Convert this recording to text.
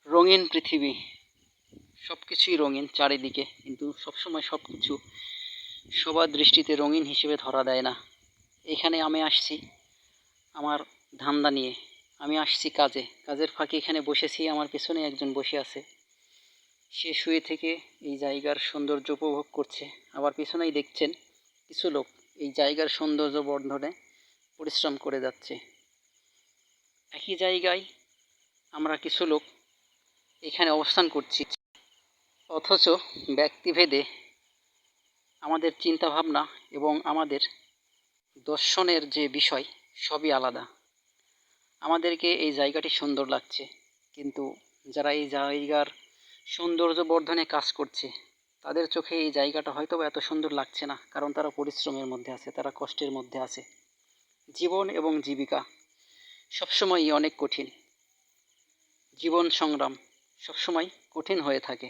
রঙিন পৃথিবী, সব কিছুই রঙিন চারিদিকে, কিন্তু সবসময় সব কিছু সবার দৃষ্টিতে রঙিন হিসেবে ধরা দেয় না। এখানে আমি আসছি আমার ধান্দা নিয়ে, আমি আসছি কাজে, কাজের ফাঁকে এখানে বসেছি, আমার পেছনে একজন বসে আছে, সে শুয়ে থেকে এই জায়গার সৌন্দর্য উপভোগ করছে। আবার পেছনেই দেখছেন কিছু লোক এই জায়গার সৌন্দর্য বর্ধনে পরিশ্রম করে যাচ্ছে। একই জায়গায় আমরা কিছু লোক এখানে অবস্থান করছি, অথচ ব্যক্তিভেদে আমাদের চিন্তাভাবনা এবং আমাদের দর্শনের যে বিষয় সবই আলাদা। আমাদেরকে এই জায়গাটি সুন্দর লাগছে, কিন্তু যারা এই জায়গার সৌন্দর্য বর্ধনে কাজ করছে তাদের চোখে এই জায়গাটা হয়তো এত সুন্দর লাগছে না, কারণ তারা পরিশ্রমের মধ্যে আছে, তারা কষ্টের মধ্যে আছে। জীবন এবং জীবিকা সবসময়ই অনেক কঠিন, জীবন সংগ্রাম সবসময় কঠিন হয়ে থাকে।